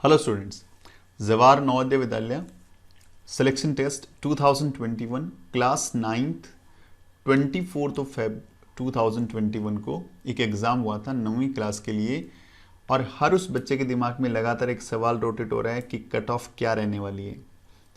Hello students, Jawahar Navodaya Vidyalaya selection test 2021 class 9th 24 Feb 2021 को एक exam हुआ था 9वीं क्लास के लिए। और हर उस बच्चे के दिमाग में लगातार एक सवाल रोटेट हो रहा है कि कट ऑफ क्या रहने वाली है।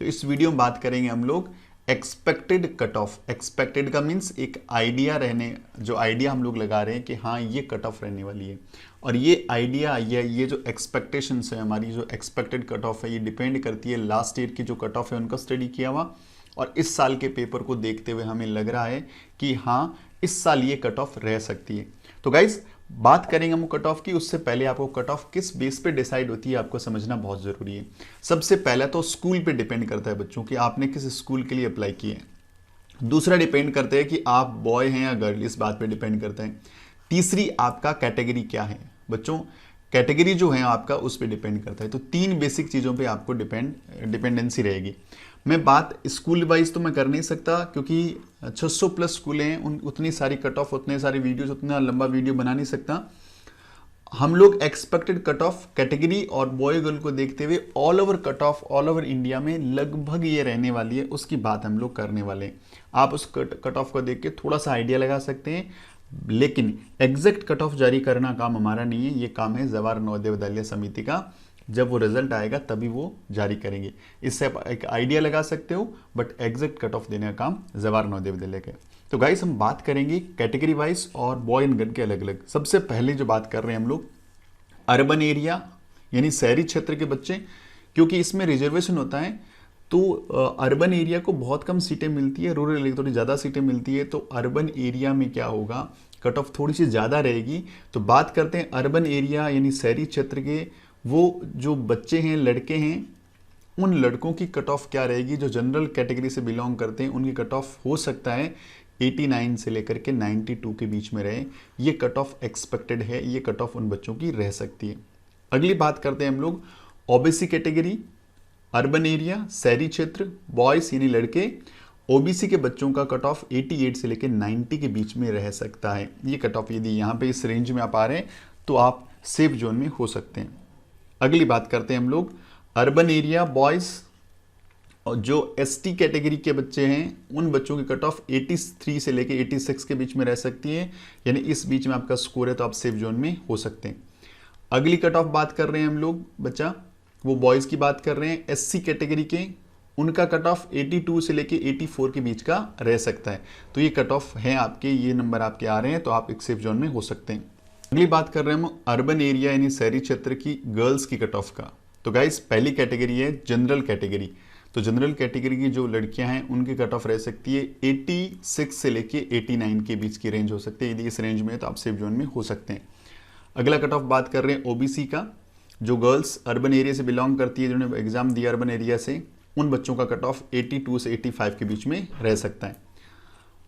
तो इस वीडियो में बात करेंगे हम लोग एक्सपेक्टेड कट ऑफ। एक्सपेक्टेड का मीन्स एक आइडिया रहने, जो आइडिया हम लोग लगा रहे हैं कि हाँ ये कट ऑफ रहने वाली है। और ये आइडिया ये जो एक्सपेक्टेशंस है, हमारी जो एक्सपेक्टेड कट ऑफ है, ये डिपेंड करती है लास्ट ईयर की जो कट ऑफ है उनका स्टडी किया हुआ। और इस साल के पेपर को देखते हुए हमें लग रहा है कि हाँ इस साल ये कट ऑफ रह सकती है। तो गाइज बात करेंगे हम कट ऑफ की, उससे पहले आपको कट ऑफ किस बेस पे डिसाइड होती है आपको समझना बहुत ज़रूरी है। सबसे पहला तो स्कूल पे डिपेंड करता है बच्चों कि आपने किस स्कूल के लिए अप्लाई किए हैं। दूसरा डिपेंड करता है कि आप बॉय हैं या गर्ल, इस बात पे डिपेंड करता है। तीसरी आपका कैटेगरी क्या है बच्चों, कैटेगरी जो है आपका उस पर डिपेंड करता है। तो तीन बेसिक चीज़ों पे आपको डिपेंडेंसी रहेगी। मैं बात स्कूल वाइज तो मैं कर नहीं सकता क्योंकि 600 प्लस स्कूल हैं, उतनी सारी कट ऑफ, उतने सारे वीडियोस, उतना लंबा वीडियो बना नहीं सकता। हम लोग एक्सपेक्टेड कट ऑफ कैटेगरी और बॉय गर्ल को देखते हुए all over cut off all over India में लगभग ये रहने वाली है, उसकी बात हम लोग करने वाले हैं। आप उस कट ऑफ को देख के थोड़ा सा आइडिया लगा सकते हैं, लेकिन एग्जैक्ट कट ऑफ जारी करना काम हमारा नहीं है, ये काम है जवाहर नवोदय विद्यालय समिति का। जब वो रिजल्ट आएगा तभी वो जारी करेंगे। इससे आप एक आइडिया लगा सकते हो, बट एग्जैक्ट कट ऑफ देने का काम जवाहर नवोदय विद्यालय का। तो गाइस हम बात करेंगे कैटेगरी वाइज और बॉय एंड गर्ल के अलग अलग। सबसे पहले जो बात कर रहे हैं हम लोग अर्बन एरिया यानी शहरी क्षेत्र के बच्चे, क्योंकि इसमें रिजर्वेशन होता है तो अर्बन एरिया को बहुत कम सीटें मिलती है, रूरल एरिया थोड़ी ज़्यादा सीटें मिलती है। तो अर्बन एरिया में क्या होगा, कट ऑफ थोड़ी सी ज़्यादा रहेगी। तो बात करते हैं अर्बन एरिया यानी शहरी क्षेत्र के वो जो बच्चे हैं, लड़के हैं, उन लड़कों की कट ऑफ क्या रहेगी। जो जनरल कैटेगरी से बिलोंग करते हैं उनकी कट ऑफ हो सकता है 89 से लेकर के 92 के बीच में रहे। ये कट ऑफ एक्सपेक्टेड है, ये कट ऑफ उन बच्चों की रह सकती है। अगली बात करते हैं हम लोग ओबीसी कैटेगरी, अर्बन एरिया, शहरी क्षेत्र, बॉयज यानी लड़के। ओबीसी के बच्चों का कट ऑफ 88 से लेकर 90 के बीच में रह सकता है। ये कट ऑफ यदि यहाँ पे इस रेंज में आप आ रहे हैं तो आप सेफ जोन में हो सकते हैं। अगली बात करते हैं हम लोग अर्बन एरिया बॉयज और जो एसटी कैटेगरी के बच्चे हैं उन बच्चों की कट ऑफ 83 से लेके 86 के बीच में रह सकती है, यानी इस बीच में आपका स्कोर है तो आप सेफ जोन में हो सकते हैं। अगली कट ऑफ बात कर रहे हैं हम लोग बच्चा, वो बॉयज़ की बात कर रहे हैं एससी कैटेगरी के, उनका कट ऑफ 82 से लेके 84 के बीच का रह सकता है। तो ये कट ऑफ है आपके, ये नंबर आपके आ रहे हैं तो आप एक सेफ जोन में हो सकते हैं। अगली बात कर रहे हैं हम अर्बन एरिया यानी शहरी क्षेत्र की गर्ल्स की कट ऑफ का। तो गाइस पहली कैटेगरी है जनरल कैटेगरी। तो जनरल कैटेगरी की जो लड़कियां हैं उनकी कट ऑफ रह सकती है 86 से लेके 89 के बीच की रेंज हो सकती है। यदि इस रेंज में है तो आप सेफ जोन में हो सकते हैं। अगला कट ऑफ बात कर रहे हैं ओबीसी का, जो गर्ल्स अर्बन एरिया से बिलोंग करती है, जिन्होंने एग्जाम दिया अर्बन एरिया से, उन बच्चों का कट ऑफ 82 से 85 के बीच में रह सकता है।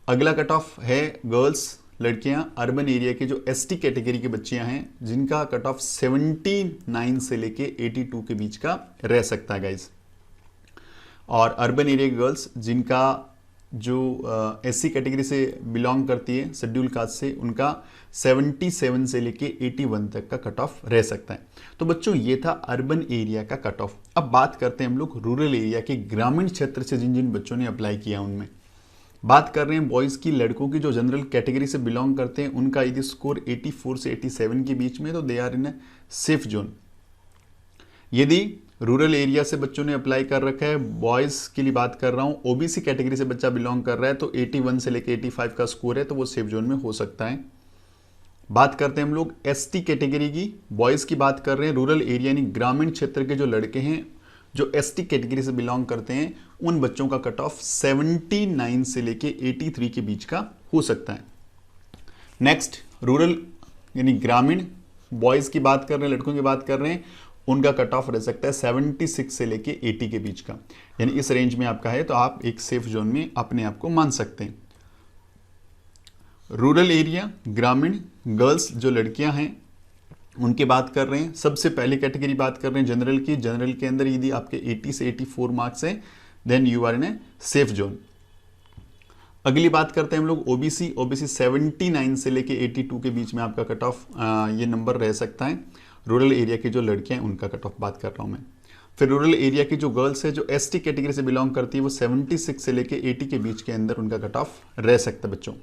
अगला कट ऑफ है गर्ल्स लड़कियां अर्बन एरिया के जो एसटी कैटेगरी के बच्चियां हैं, जिनका कट ऑफ 79 से लेके 82 के बीच का रह सकता है गाइज। और अर्बन एरिया के गर्ल्स जिनका जो एससी कैटेगरी से बिलोंग करती है शेड्यूल कास्ट से, उनका 77 से लेके 81 तक का कट ऑफ रह सकता है। तो बच्चों ये था अर्बन एरिया का कट ऑफ। अब बात करते हैं हम लोग रूरल एरिया के, ग्रामीण क्षेत्र से जिन जिन बच्चों ने अप्लाई किया उनमें। बात कर रहे हैं बॉयज़ की, लड़कों की जो जनरल कैटेगरी से बिलोंग करते हैं उनका यदि स्कोर 84 से 87 के बीच में तो they are in a safe zone. यदि रूरल एरिया से बच्चों ने अप्लाई कर रखा है, बॉयज़ के लिए बात कर रहा हूँ, ओबीसी कैटेगरी से बच्चा बिलोंग कर रहा है तो 81 से लेकर 85 का स्कोर है तो वो सेफ जोन में हो सकता है। बात करते हैं हम लोग एसटी कैटेगरी की, बॉयज़ की बात कर रहे हैं, रूरल एरिया यानी ग्रामीण क्षेत्र के जो लड़के हैं जो एसटी कैटेगरी से बिलोंग करते हैं, उन बच्चों का कट ऑफ 79 से लेके 83 के बीच का हो सकता है। नेक्स्ट रूरल यानी ग्रामीण बॉयज़ की बात कर रहे हैं, लड़कों की बात कर रहे हैं, उनका कट ऑफ रह सकता है 76 से लेके 80 के बीच का, यानी इस रेंज में आपका है तो आप एक सेफ जोन में अपने आप को मान सकते हैं। रूरल एरिया ग्रामीण गर्ल्स जो लड़कियां हैं उनकी बात कर रहे हैं। सबसे पहली कैटेगरी बात कर रहे हैं जनरल की। जनरल के अंदर यदि आपके 80 से 84 मार्क्स हैं then you are in a safe zone. अगली बात करते हैं हम लोग ओबीसी। ओबीसी 79 से लेके 82 के बीच में आपका कट ऑफ ये नंबर रह सकता है। रूरल एरिया की जो लड़कियां हैं उनका कट ऑफ बात कर रहा हूँ मैं। फिर रूरल एरिया की जो गर्ल्स है जो एसटी कैटेगरी से बिलोंग करती है वो 76 से लेके 80 के बीच के अंदर उनका कट ऑफ रह सकता है बच्चों।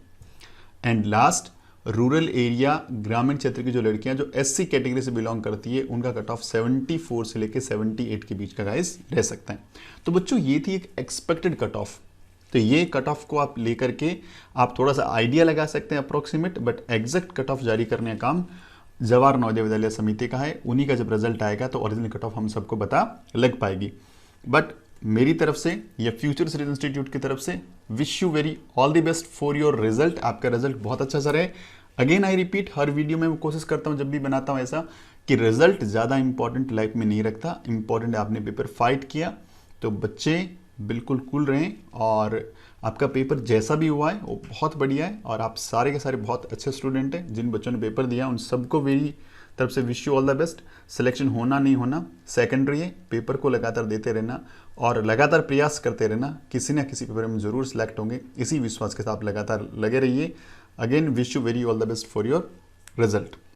एंड लास्ट, रूरल एरिया ग्रामीण क्षेत्र की जो लड़कियां जो एससी कैटेगरी से बिलोंग करती है उनका कट ऑफ 74 से लेके 78 के बीच का गाइस रह सकता है। तो बच्चों ये थी एक एक्सपेक्टेड कट ऑफ। तो ये कट ऑफ को आप लेकर के आप थोड़ा सा आइडिया लगा सकते हैं approximate, but exact cut off जारी करने का काम जवाहर नवोदय विद्यालय समिति का है। उन्हीं का जब रिजल्ट आएगा तो ओरिजिनल कट ऑफ हम सबको पता लग पाएगी। बट मेरी तरफ से या फ्यूचर सीरीज इंस्टीट्यूट की तरफ से wish you very all the best for your result. आपका रिजल्ट बहुत अच्छा सा रहे। Again I repeat, her video में मैं कोशिश करता हूँ जब भी बनाता हूँ ऐसा कि रिजल्ट ज़्यादा इंपॉर्टेंट लाइफ में नहीं रखता, इंपॉर्टेंट आपने पेपर फाइट किया। तो बच्चे बिल्कुल कूल रहें और आपका पेपर जैसा भी हुआ है वो बहुत बढ़िया है और आप सारे के सारे बहुत अच्छे स्टूडेंट हैं। जिन बच्चों ने पेपर दिया उन सबको मेरी तरफ से wish you all the best. Selection होना नहीं होना सेकेंडरी है, पेपर को लगातार देते रहना और लगातार प्रयास करते रहना, किसी ना किसी पेपर में जरूर सिलेक्ट होंगे। इसी विश्वास के साथ लगातार लगे रहिए। Again wish you very all the best for your result.